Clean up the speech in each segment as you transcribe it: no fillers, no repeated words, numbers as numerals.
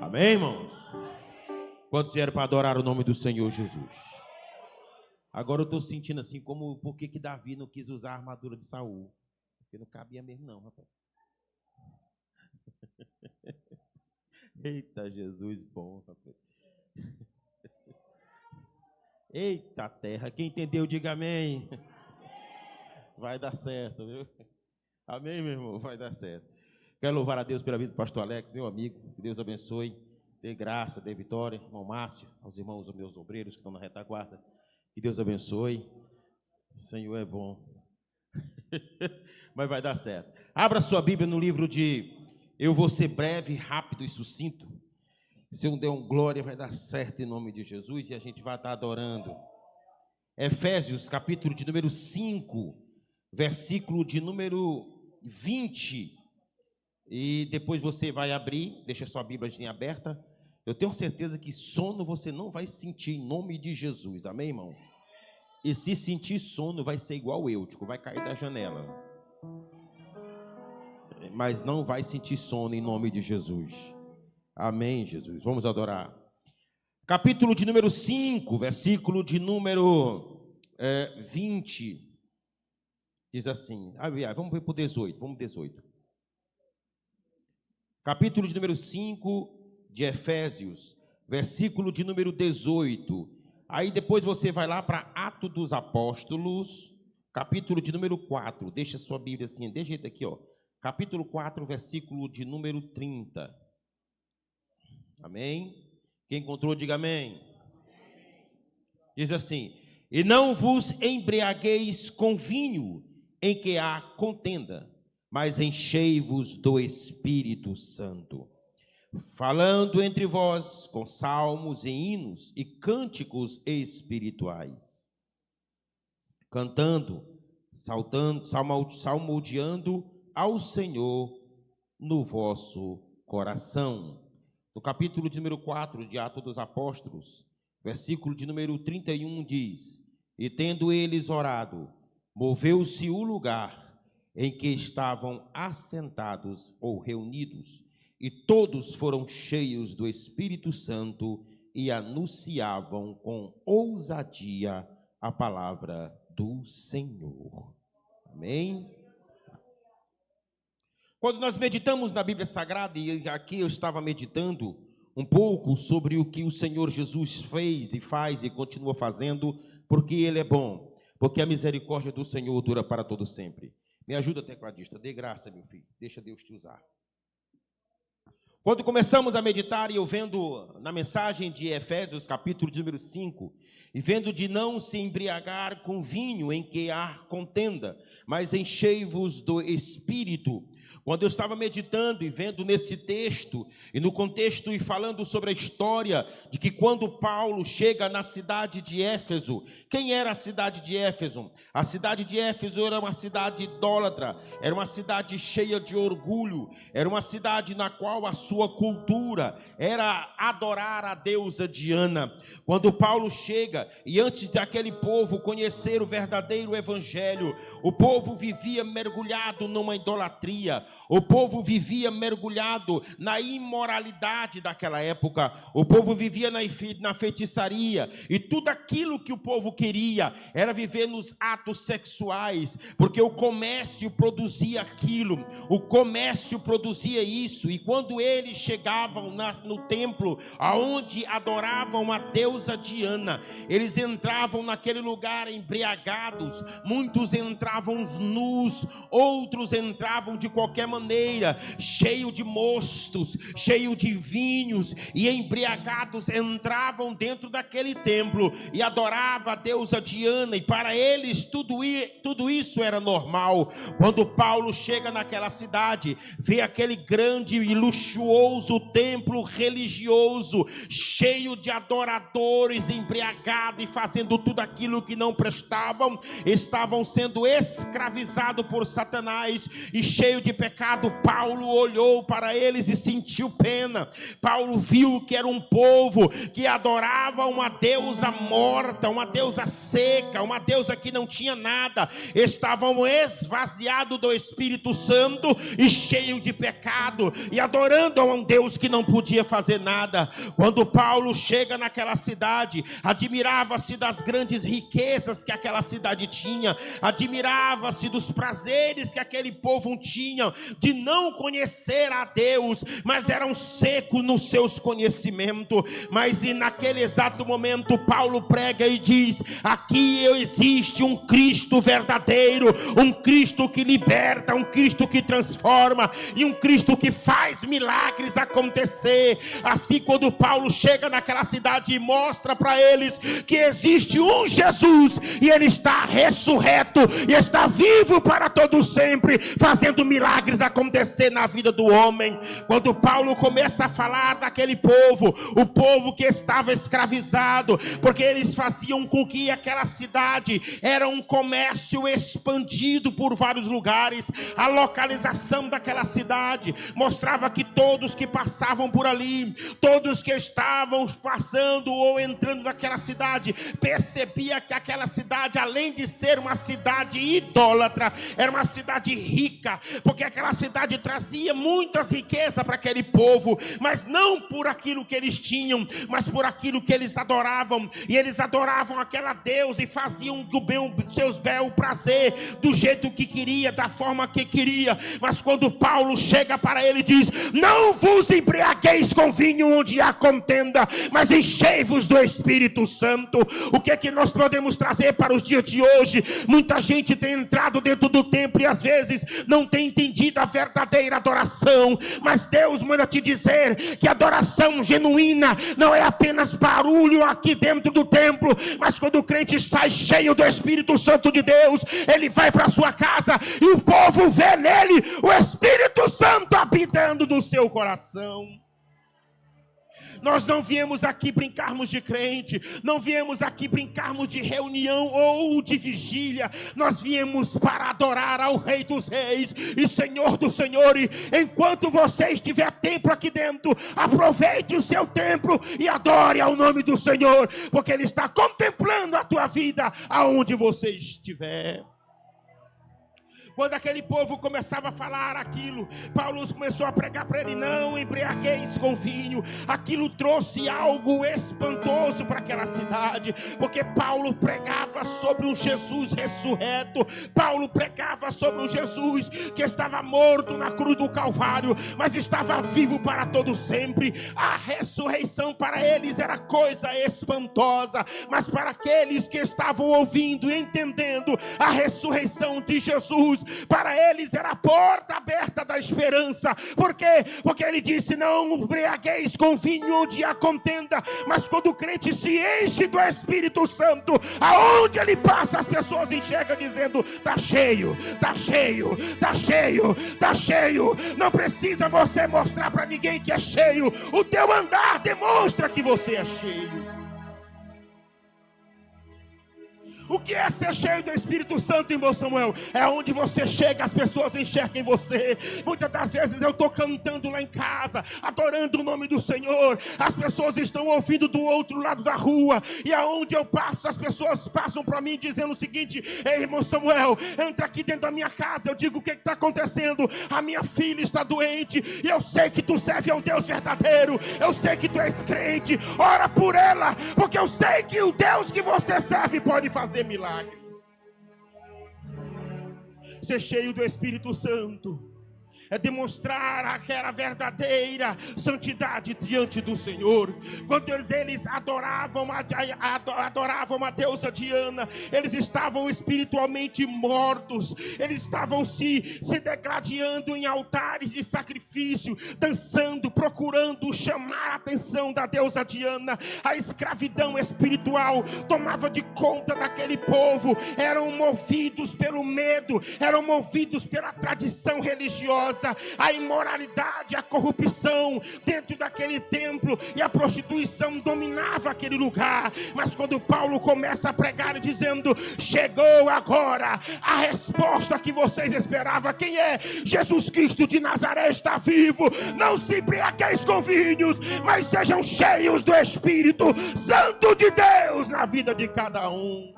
Amém, irmãos? Quantos vieram para adorar o nome do Senhor Jesus? Agora eu estou sentindo assim, como por que Davi não quis usar a armadura de Saul? Porque não cabia mesmo não, rapaz. Eita, Jesus bom, rapaz. Eita terra, quem entendeu, diga amém. Vai dar certo, viu? Amém, meu irmão? Vai dar certo. Quero louvar a Deus pela vida do pastor Alex, meu amigo. Que Deus abençoe, dê graça, dê vitória. Irmão Márcio, aos irmãos, aos meus obreiros que estão na retaguarda. Que Deus abençoe. O Senhor é bom. Mas vai dar certo. Abra sua Bíblia no livro de Eu Vou Ser Breve, Rápido e Sucinto. Se eu der um glória, vai dar certo em nome de Jesus e a gente vai estar adorando. Efésios, capítulo de número 5, versículo de número 20. E depois você vai abrir, deixa sua Bíblia aberta. Eu tenho certeza que sono você não vai sentir em nome de Jesus. Amém, irmão? E se sentir sono, vai ser igual eu, tipo, vai cair da janela. Mas não vai sentir sono em nome de Jesus. Amém, Jesus. Vamos adorar. Capítulo de número 5, versículo de número 20. Diz assim, vamos ver para o 18, vamos 18. Capítulo de número 5 de Efésios, versículo de número 18. Aí depois você vai lá para Atos dos Apóstolos, capítulo de número 4. Deixa a sua Bíblia assim, desse jeito aqui, ó. Capítulo 4, versículo de número 30. Amém? Quem encontrou, diga amém. Diz assim: e não vos embriagueis com vinho, em que há contenda, mas enchei-vos do Espírito Santo, falando entre vós com salmos e hinos e cânticos espirituais, cantando, saltando, salmodiando ao Senhor no vosso coração. No capítulo de número 4 de Atos dos Apóstolos, versículo de número 31 diz: e tendo eles orado, moveu-se o lugar em que estavam assentados ou reunidos, e todos foram cheios do Espírito Santo e anunciavam com ousadia a palavra do Senhor. Amém? Quando nós meditamos na Bíblia Sagrada, e aqui eu estava meditando um pouco sobre o que o Senhor Jesus fez e faz e continua fazendo, porque Ele é bom, porque a misericórdia do Senhor dura para todo sempre. Me ajuda, tecladista, dê graça, meu filho, deixa Deus te usar. Quando começamos a meditar, e eu vendo na mensagem de Efésios, capítulo de número 5, e vendo de não se embriagar com vinho em que há contenda, mas enchei-vos do Espírito. Quando eu estava meditando e vendo nesse texto, e no contexto e falando sobre a história de que quando Paulo chega na cidade de Éfeso, quem era a cidade de Éfeso? A cidade de Éfeso era uma cidade idólatra, era uma cidade cheia de orgulho, era uma cidade na qual a sua cultura era adorar a deusa Diana. Quando Paulo chega, e antes daquele povo conhecer o verdadeiro evangelho, o povo vivia mergulhado numa idolatria. O povo vivia mergulhado na imoralidade daquela época. O povo vivia na feitiçaria. E tudo aquilo que o povo queria era viver nos atos sexuais, porque o comércio produzia aquilo. O comércio produzia isso. E quando eles chegavam no templo, aonde adoravam a deusa Diana, eles entravam naquele lugar embriagados. Muitos entravam nus, outros entravam de qualquer maneira, cheio de mostos, cheio de vinhos, e embriagados entravam dentro daquele templo e adoravam a deusa Diana, e para eles tudo isso era normal. Quando Paulo chega naquela cidade, vê aquele grande e luxuoso templo religioso, cheio de adoradores, embriagados e fazendo tudo aquilo que não prestavam, estavam sendo escravizados por Satanás e cheio de pecado pecado, Paulo olhou para eles e sentiu pena. Paulo viu que era um povo que adorava uma deusa morta, uma deusa seca, uma deusa que não tinha nada. Estavam esvaziados do Espírito Santo e cheios de pecado, e adorando a um Deus que não podia fazer nada. Quando Paulo chega naquela cidade, admirava-se das grandes riquezas que aquela cidade tinha, admirava-se dos prazeres que aquele povo tinha, de não conhecer a Deus, mas eram secos nos seus conhecimentos. Mas e naquele exato momento Paulo prega e diz: aqui existe um Cristo verdadeiro, um Cristo que liberta, um Cristo que transforma, e um Cristo que faz milagres acontecer. Assim, quando Paulo chega naquela cidade e mostra para eles que existe um Jesus, e ele está ressurreto e está vivo para todo sempre, fazendo milagres acontecer na vida do homem. Quando Paulo começa a falar daquele povo, o povo que estava escravizado, porque eles faziam com que aquela cidade era um comércio expandido por vários lugares. A localização daquela cidade mostrava que todos que passavam por ali, todos que estavam passando ou entrando naquela cidade, percebia que aquela cidade, além de ser uma cidade idólatra, era uma cidade rica, porque aquela cidade trazia muitas riquezas para aquele povo, mas não por aquilo que eles tinham, mas por aquilo que eles adoravam. E eles adoravam aquela deusa e faziam do seus bel prazer, do jeito que queria, da forma que queria. Mas quando Paulo chega para ele e diz: não vos embriagueis com vinho onde há contenda, mas enchei-vos do Espírito Santo. O que é que nós podemos trazer para os dias de hoje? Muita gente tem entrado dentro do templo e às vezes não tem entendido a verdadeira adoração. Mas Deus manda te dizer que a adoração genuína não é apenas barulho aqui dentro do templo, mas quando o crente sai cheio do Espírito Santo de Deus, ele vai para a sua casa e o povo vê nele o Espírito Santo habitando no seu coração. Nós não viemos aqui brincarmos de crente, não viemos aqui brincarmos de reunião ou de vigília. Nós viemos para adorar ao Rei dos Reis e Senhor dos Senhores. Enquanto você estiver tempo aqui dentro, aproveite o seu tempo e adore ao nome do Senhor, porque Ele está contemplando a tua vida aonde você estiver. Quando aquele povo começava a falar aquilo, Paulo começou a pregar para ele: não embriagueis com vinho. Aquilo trouxe algo espantoso para aquela cidade, porque Paulo pregava sobre um Jesus ressurreto. Paulo pregava sobre um Jesus que estava morto na cruz do Calvário, mas estava vivo para todo sempre. A ressurreição para eles era coisa espantosa, mas para aqueles que estavam ouvindo e entendendo a ressurreição de Jesus, para eles era a porta aberta da esperança. Por quê? Porque ele disse: não embriagueis com vinho onde há contenda. Mas quando o crente se enche do Espírito Santo, aonde ele passa, as pessoas enxergam dizendo: está cheio, está cheio, está cheio, está cheio. Não precisa você mostrar para ninguém que é cheio, o teu andar demonstra que você é cheio. O que é ser cheio do Espírito Santo, irmão Samuel? É onde você chega, as pessoas enxergam em você. Muitas das vezes eu estou cantando lá em casa, adorando o nome do Senhor, as pessoas estão ouvindo do outro lado da rua, e aonde eu passo, as pessoas passam para mim dizendo o seguinte: ei, irmão Samuel, entra aqui dentro da minha casa. Eu digo: o que está acontecendo? A minha filha está doente, e eu sei que tu serve a um Deus verdadeiro, eu sei que tu és crente, ora por ela, porque eu sei que o Deus que você serve pode fazer milagres. Ser cheio do Espírito Santo é demonstrar aquela verdadeira santidade diante do Senhor. Quando eles adoravam a deusa Diana, eles estavam espiritualmente mortos. Eles estavam se degladiando em altares de sacrifício, dançando, procurando chamar a atenção da deusa Diana. A escravidão espiritual tomava de conta daquele povo. Eram movidos pelo medo, eram movidos pela tradição religiosa. religiosa, a imoralidade, a corrupção dentro daquele templo e a prostituição dominava aquele lugar. Mas quando Paulo começa a pregar dizendo: chegou agora a resposta que vocês esperavam. Quem é? Jesus Cristo de Nazaré está vivo. Não se embriagueis com vinhos, mas sejam cheios do Espírito Santo de Deus na vida de cada um.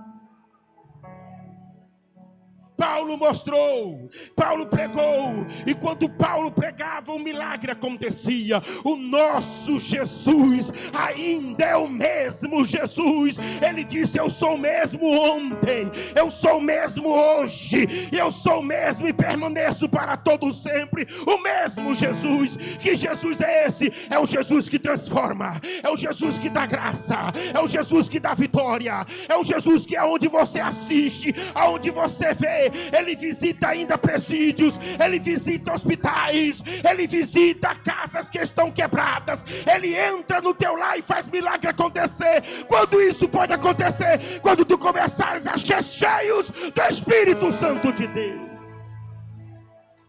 Paulo mostrou, Paulo pregou, e quando Paulo pregava, um milagre acontecia. O nosso Jesus ainda é o mesmo Jesus. Ele disse: eu sou o mesmo ontem, eu sou o mesmo hoje, eu sou o mesmo e permaneço para todo sempre. O mesmo Jesus. Que Jesus é esse? É o Jesus que transforma, é o Jesus que dá graça, é o Jesus que dá vitória, é o Jesus que aonde você assiste, aonde você vê, Ele visita ainda presídios, Ele visita hospitais, Ele visita casas que estão quebradas, Ele entra no teu lar e faz milagre acontecer. Quando isso pode acontecer? Quando tu começares a ser cheios do Espírito Santo de Deus.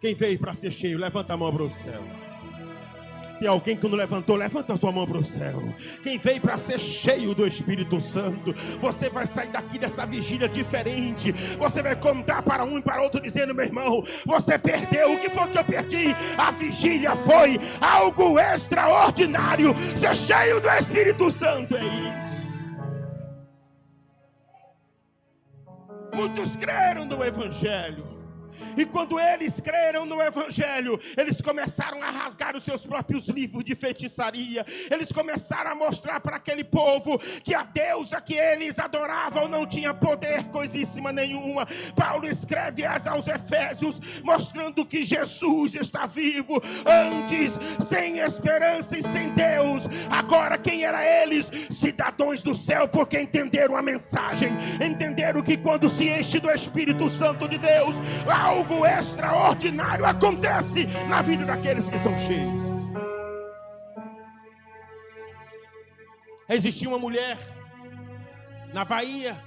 Quem veio para ser cheio, levanta a mão para o céu. Tem alguém que não levantou? Levanta a sua mão para o céu. Quem veio para ser cheio do Espírito Santo, você vai sair daqui dessa vigília diferente. Você vai contar para um e para outro dizendo: meu irmão, você perdeu. O que foi que eu perdi? A vigília foi algo extraordinário. Ser cheio do Espírito Santo é isso. Muitos creram no Evangelho. E quando eles creram no Evangelho, eles começaram a rasgar os seus próprios livros de feitiçaria. Eles começaram a mostrar para aquele povo que a deusa que eles adoravam não tinha poder coisíssima nenhuma. Paulo escreve aos Efésios mostrando que Jesus está vivo. Antes sem esperança e sem Deus. Agora quem era eles? Cidadãos do céu, porque entenderam a mensagem. Entenderam que quando se enche do Espírito Santo de Deus, algo extraordinário acontece na vida daqueles que são cheios. Existia uma mulher na Bahia,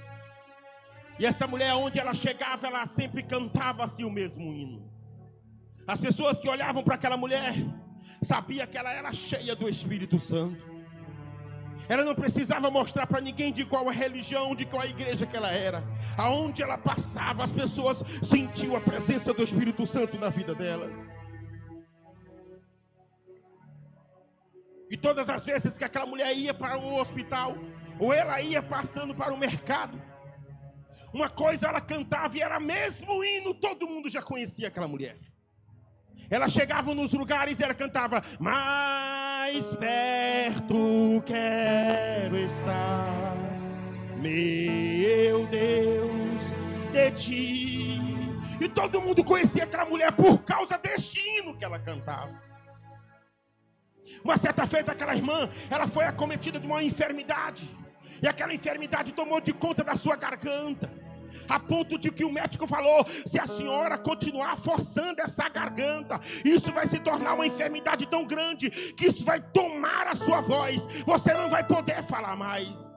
e essa mulher, onde ela chegava, ela sempre cantava assim o mesmo hino. As pessoas que olhavam para aquela mulher sabiam que ela era cheia do Espírito Santo. Ela não precisava mostrar para ninguém de qual a religião, de qual a igreja que ela era. Aonde ela passava, as pessoas sentiam a presença do Espírito Santo na vida delas. E todas as vezes que aquela mulher ia para o hospital, ou ela ia passando para o mercado, uma coisa ela cantava e era mesmo hino, todo mundo já conhecia aquela mulher. Ela chegava nos lugares e ela cantava: mais perto quero estar, meu Deus, de ti. E todo mundo conhecia aquela mulher por causa deste hino que ela cantava. Uma certa feita, aquela irmã, ela foi acometida de uma enfermidade. E aquela enfermidade tomou de conta da sua garganta, a ponto de que o médico falou: se a senhora continuar forçando essa garganta, isso vai se tornar uma enfermidade tão grande que isso vai tomar a sua voz, você não vai poder falar mais.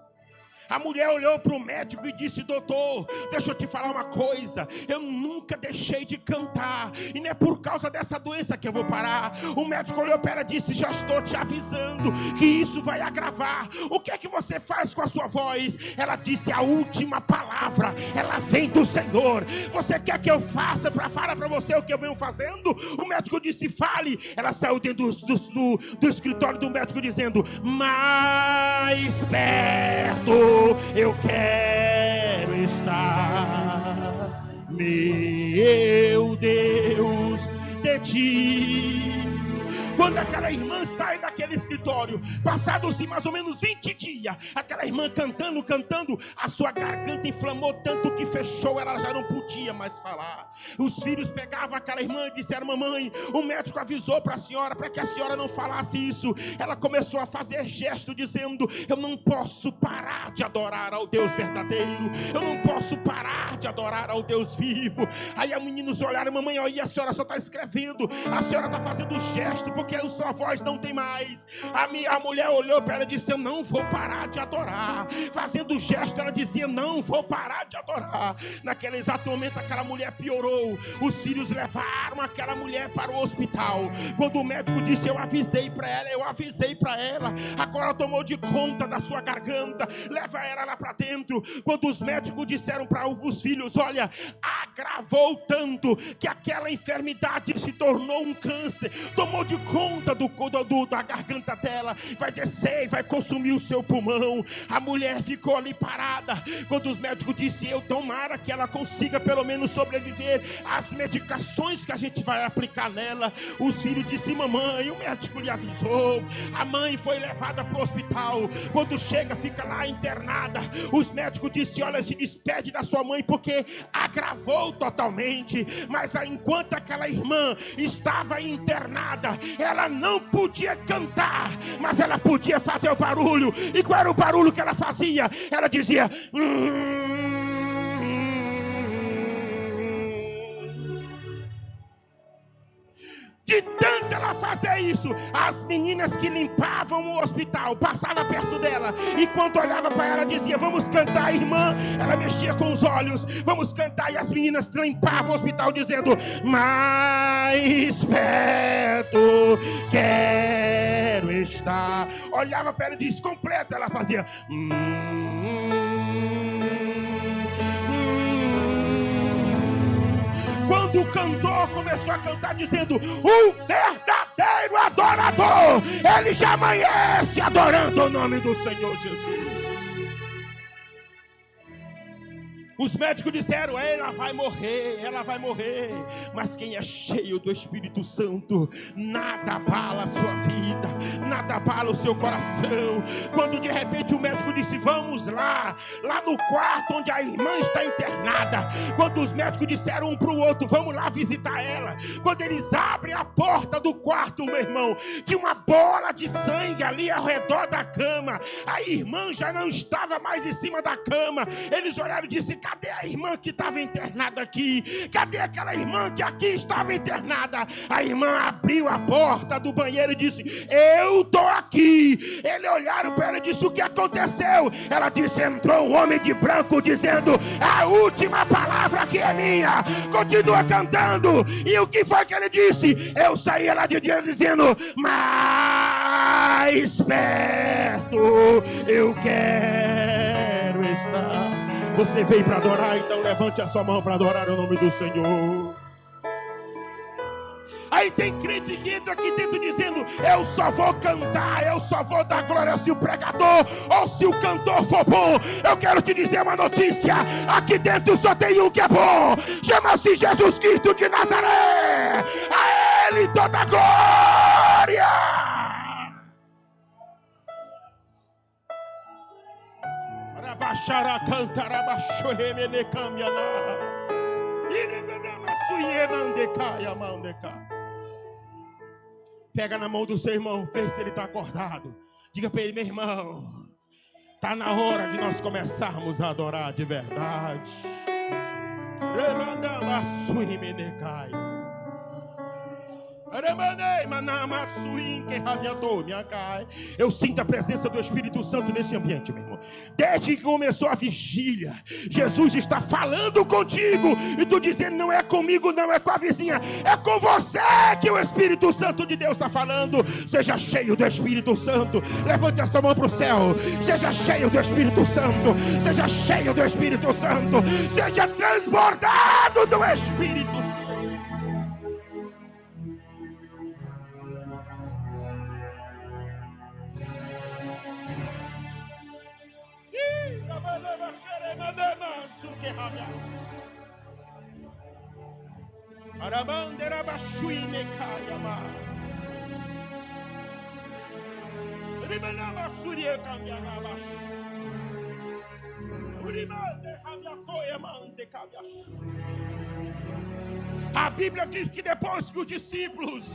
A mulher olhou para o médico e disse: doutor, deixa eu te falar uma coisa, eu nunca deixei de cantar, e não é por causa dessa doença que eu vou parar. O médico olhou para ela e disse: já estou te avisando que isso vai agravar. O que é que você faz com a sua voz? Ela disse: a última palavra, ela vem do Senhor. Você quer que eu faça para falar para você o que eu venho fazendo? O médico disse: fale. Ela saiu dentro do escritório do médico dizendo: mais perto eu quero estar, meu Deus, de ti. Quando aquela irmã sai daquele escritório, passados-se mais ou menos 20 dias, aquela irmã cantando, a sua garganta inflamou tanto que fechou, ela já não podia mais falar. Os filhos pegavam aquela irmã e disseram: mamãe, o médico avisou para a senhora, para que a senhora não falasse isso. Ela começou a fazer gesto dizendo: eu não posso parar de adorar ao Deus verdadeiro, eu não posso parar de adorar ao Deus vivo. Aí os meninos olharam: mamãe, olha, a senhora só está escrevendo, a senhora está fazendo gesto, porque a sua voz não tem mais. A mulher olhou para ela e disse: eu não vou parar de adorar. Fazendo o gesto, ela dizia: não vou parar de adorar. Naquele exato momento, aquela mulher piorou. Os filhos levaram aquela mulher para o hospital. Quando o médico disse: eu avisei para ela, agora tomou de conta da sua garganta, leva ela lá para dentro. Quando os médicos disseram para os filhos: olha, agravou tanto que aquela enfermidade se tornou um câncer, tomou de conta da garganta dela, vai descer e vai consumir o seu pulmão. A mulher ficou ali parada. Quando os médicos disseram: eu tomara que ela consiga pelo menos sobreviver às medicações que a gente vai aplicar nela. Os filhos disseram: mamãe, o médico lhe avisou. A mãe foi levada para o hospital. Quando chega, fica lá internada. Os médicos disseram: olha, se despede da sua mãe porque agravou totalmente. Mas enquanto aquela irmã estava internada, ela não podia cantar, mas ela podia fazer o barulho. E qual era o barulho que ela fazia? Ela dizia: De tanto ela fazer isso, as meninas que limpavam o hospital passavam perto dela, e quando olhava para ela dizia: vamos cantar, irmã. Ela mexia com os olhos: vamos cantar. E as meninas limpavam o hospital dizendo: mais perto quero estar. Olhava para ela e disse: completa. Ela fazia Quando o cantor começou a cantar dizendo: o verdadeiro adorador, ele já amanhece adorando o nome do Senhor Jesus. Os médicos disseram: ela vai morrer. Mas quem é cheio do Espírito Santo, nada abala a sua vida, nada abala o seu coração. Quando de repente o médico disse: vamos lá no quarto onde a irmã está internada. Quando os médicos disseram um para o outro: vamos lá visitar ela. Quando eles abrem a porta do quarto, meu irmão, tinha uma bola de sangue ali ao redor da cama. A irmã já não estava mais em cima da cama. Eles olharam e disseram: cadê a irmã que estava internada aqui? Cadê aquela irmã que aqui estava internada? A irmã abriu a porta do banheiro e disse: eu estou aqui. Eles olharam para ela e disse: o que aconteceu? Ela disse: entrou um homem de branco dizendo: a última palavra que é minha. Continua cantando. E o que foi que ele disse? Eu saí lá de dentro dizendo: mais perto eu quero estar. Você veio para adorar, então levante a sua mão para adorar o nome do Senhor. Aí tem crente que entra aqui dentro dizendo: eu só vou cantar, eu só vou dar glória se o pregador ou se o cantor for bom. Eu quero te dizer uma notícia: aqui dentro só tem um que é bom. Chama-se Jesus Cristo de Nazaré. A Ele toda a glória. Baixará cantará baixo remene cambiana. Pega na mão do seu irmão, vê se ele está acordado. Diga para ele: meu irmão, está na hora de nós começarmos a adorar de verdade. Eu sinto a presença do Espírito Santo nesse ambiente, meu irmão. Desde que começou a vigília, Jesus está falando contigo, e tu dizendo: não é comigo, não é com a vizinha, é com você que o Espírito Santo de Deus está falando. Seja cheio do Espírito Santo. Levante a sua mão para o céu. Seja cheio do Espírito Santo. Seja cheio do Espírito Santo. Seja transbordado do Espírito Santo. Arabandera bashuine kayama. Rimana basurie kamyana bash. Urimande kamyakoya mande kabyash. A Bíblia diz que depois que os discípulos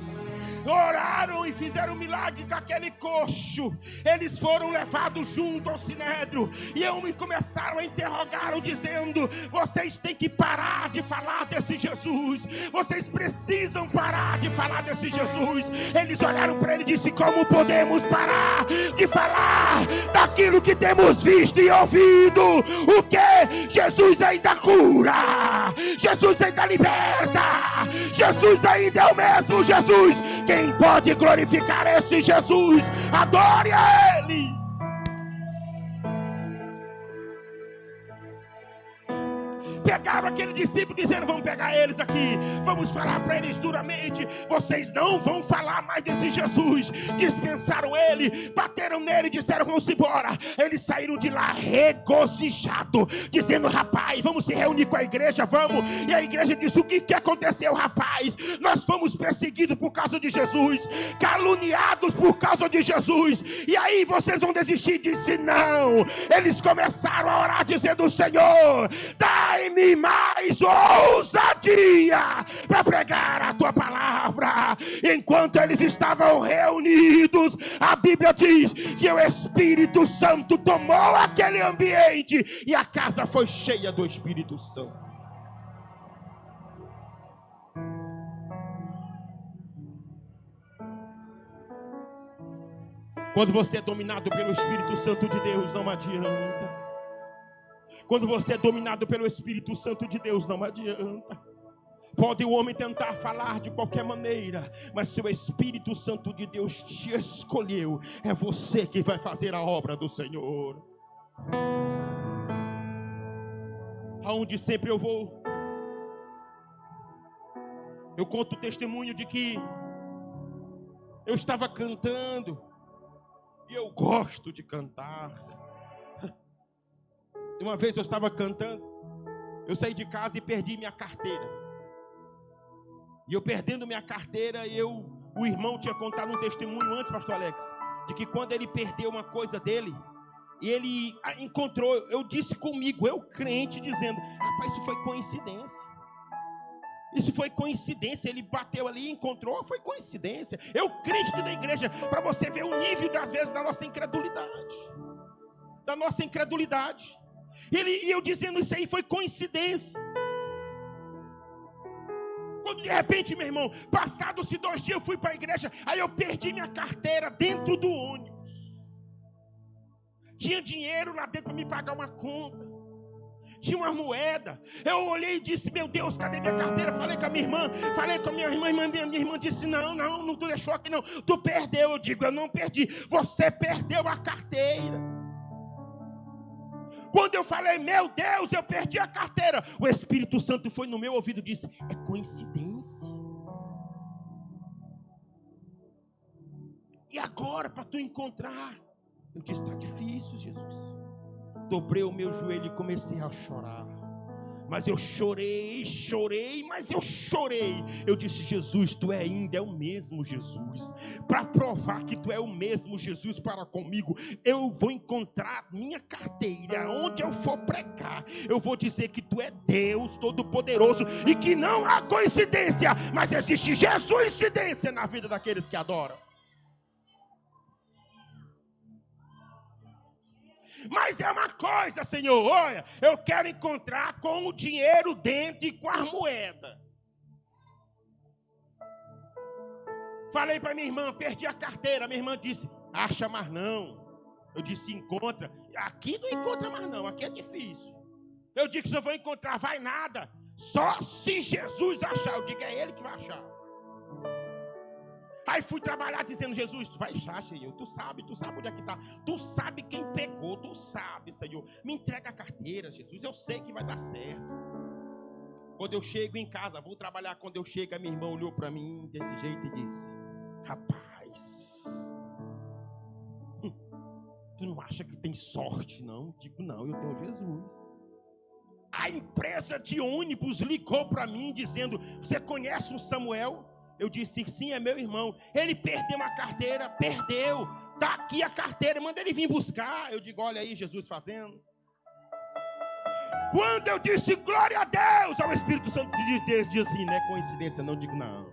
oraram e fizeram um milagre com aquele coxo, eles foram levados junto ao sinédrio e começaram a interrogá-lo, dizendo: vocês têm que parar de falar desse Jesus, vocês precisam parar de falar desse Jesus. Eles olharam para ele e disseram: como podemos parar de falar daquilo que temos visto e ouvido? O que? Jesus ainda cura, Jesus ainda liberta, Jesus ainda é o mesmo Jesus. Quem pode glorificar esse Jesus, adore a Ele. Pegaram aquele discípulo dizendo: vamos pegar eles aqui, vamos falar para eles duramente, vocês não vão falar mais desse Jesus. Dispensaram ele, bateram nele e disseram: vamos embora. Eles saíram de lá regozijados, dizendo: rapaz, vamos se reunir com a igreja, vamos. E a igreja disse: o que aconteceu, rapaz? Nós fomos perseguidos por causa de Jesus, caluniados por causa de Jesus, e aí vocês vão desistir? Disse: não. Eles começaram a orar dizendo: Senhor, dai-me mais ousadia para pregar a tua palavra. Enquanto eles estavam reunidos, a Bíblia diz que o Espírito Santo tomou aquele ambiente e a casa foi cheia do Espírito Santo. Quando você é dominado pelo Espírito Santo de Deus, não adianta. Quando você é dominado pelo Espírito Santo de Deus, não adianta. Pode o homem tentar falar de qualquer maneira, mas se o Espírito Santo de Deus te escolheu, é você que vai fazer a obra do Senhor. Aonde sempre eu vou, eu conto o testemunho de que eu estava cantando, e eu gosto de cantar. Uma vez eu estava cantando, eu saí de casa e perdi minha carteira. E eu perdendo minha carteira, o irmão tinha contado um testemunho antes, pastor Alex, de que quando ele perdeu uma coisa dele, e ele encontrou, eu disse comigo, eu crente, dizendo: rapaz, isso foi coincidência. Isso foi coincidência, ele bateu ali e encontrou, foi coincidência. Eu crente da igreja, para você ver o nível, às vezes, da nossa incredulidade. Da nossa incredulidade. E eu dizendo: isso aí foi coincidência. Quando de repente, meu irmão, passados-se 2 dias, eu fui para a igreja, aí eu perdi minha carteira dentro do ônibus. Tinha dinheiro lá dentro para me pagar uma conta, tinha uma moeda. Eu olhei e disse: meu Deus, cadê minha carteira? Falei com a minha irmã, minha irmã disse: não, tu deixou aqui não, tu perdeu. Eu digo: eu não perdi, você perdeu a carteira. Quando eu falei: meu Deus, eu perdi a carteira, o Espírito Santo foi no meu ouvido e disse: é coincidência. E agora, para tu encontrar? Eu disse: está difícil, Jesus. Dobrei o meu joelho e comecei a chorar. Mas eu chorei, mas eu chorei. Eu disse: Jesus, tu ainda é o mesmo Jesus. Para provar que tu é o mesmo Jesus para comigo, eu vou encontrar minha carteira. Onde eu for pregar, eu vou dizer que tu é Deus Todo-Poderoso e que não há coincidência, mas existe Jesuicidência na vida daqueles que adoram. Mas é uma coisa, Senhor, olha, eu quero encontrar com o dinheiro dentro e com as moedas. Falei para minha irmã: perdi a carteira. Minha irmã disse: acha mais não. Eu disse: encontra. Aqui não encontra mais não, aqui é difícil. Eu disse: se eu vou encontrar, vai nada. Só se Jesus achar. Eu digo: é Ele que vai achar. Aí fui trabalhar dizendo: Jesus, tu vai achar, Senhor, tu sabe onde é que está, tu sabe quem pegou, tu sabe, Senhor, me entrega a carteira, Jesus, eu sei que vai dar certo. Quando eu chego em casa, vou trabalhar, quando eu chego, a minha irmã olhou para mim desse jeito e disse: rapaz, tu não acha que tem sorte não? Digo: não, eu tenho Jesus. A empresa de ônibus ligou para mim dizendo: você conhece o Samuel? Eu disse: sim, é meu irmão. Ele perdeu uma carteira, perdeu. Está aqui a carteira, manda ele vir buscar. Eu digo: olha aí Jesus fazendo. Quando eu disse glória a Deus, ao Espírito Santo de Deus diz assim, não é coincidência não, digo não.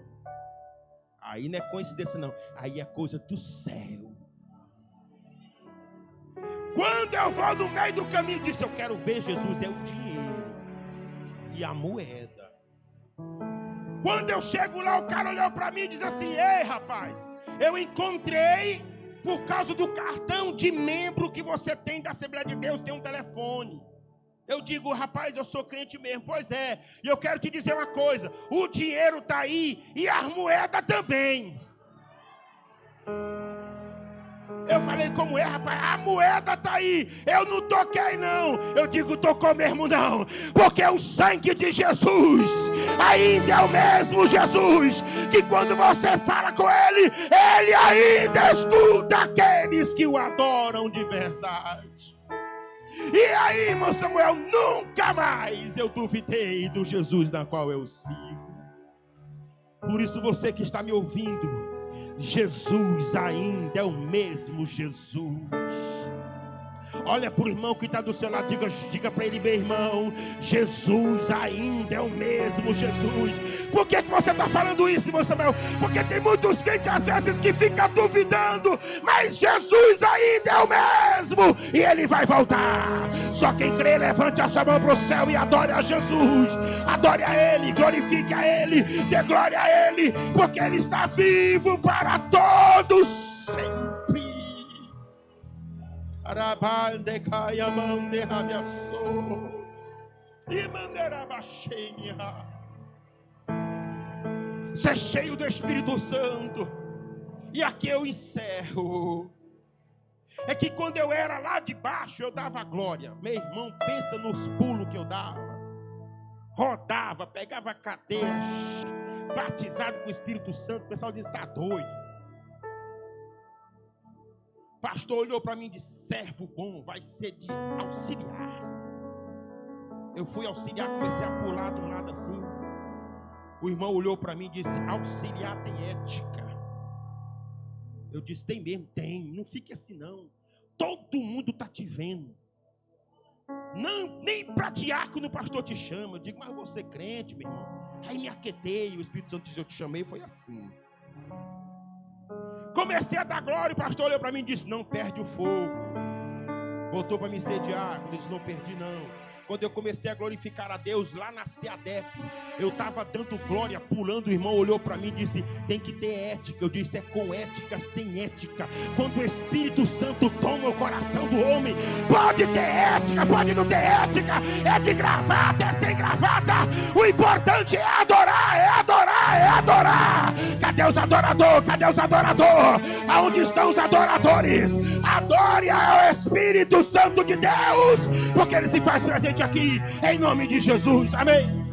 Aí não é coincidência não, aí é coisa do céu. Quando eu vou no meio do caminho, disse, eu quero ver Jesus, é o dinheiro e a moeda. Quando eu chego lá, o cara olhou para mim e diz assim, ei rapaz, eu encontrei, por causa do cartão de membro que você tem da Assembleia de Deus, tem um telefone. Eu digo, rapaz, eu sou crente mesmo. Pois é, e eu quero te dizer uma coisa, o dinheiro está aí e as moedas também. Eu falei, como é, rapaz? A moeda está aí. Eu não toquei não. Eu digo, tocou mesmo não. Porque o sangue de Jesus ainda é o mesmo Jesus, que quando você fala com Ele, Ele ainda escuta aqueles que o adoram de verdade. E aí, irmão Samuel, nunca mais eu duvidei do Jesus na qual eu sigo. Por isso você que está me ouvindo, Jesus ainda é o mesmo Jesus. Olha para o irmão que está do seu lado, diga para ele, meu irmão, Jesus ainda é o mesmo Jesus. Por que você está falando isso, irmão Samuel? Porque tem muitos crentes às vezes que ficam duvidando, mas Jesus ainda é o mesmo e Ele vai voltar. Só quem crê, levante a sua mão para o céu e adore a Jesus. Adore a Ele, glorifique a Ele, dê glória a Ele, porque Ele está vivo para todos sempre. Ser cheio do Espírito Santo. E aqui eu encerro. É que quando eu era lá de baixo, eu dava glória. Meu irmão, pensa nos pulos que eu dava. Rodava, pegava cadeira, batizado com o Espírito Santo. O pessoal disse, está doido. O pastor olhou para mim e disse, servo bom, vai ser de auxiliar. Eu fui auxiliar, comecei a pular de um lado assim. O irmão olhou para mim e disse, auxiliar tem ética. Eu disse, tem mesmo? Tem, não fique assim não. Todo mundo está te vendo. Não, nem para diácono o pastor te chama. Eu digo, mas você é crente, meu irmão. Aí me aquetei, o Espírito Santo disse, eu te chamei, foi assim. Comecei a dar glória, o pastor olhou para mim e disse, não perde o fogo. Voltou para me ser diácono, eu disse, não perdi não. Quando eu comecei a glorificar a Deus lá na CEADEP, eu estava dando glória, pulando, o irmão olhou para mim e disse, tem que ter ética. Eu disse, é com ética, sem ética. Quando o Espírito Santo toma o coração do homem, pode ter ética, pode não ter ética, é de gravata, é sem gravata. O importante é adorar, é adorar, é adorar. Cadê os adoradores? Cadê os adoradores? Aonde estão os adoradores? Adore ao Espírito Santo de Deus, porque Ele se faz presente aqui, em nome de Jesus, amém.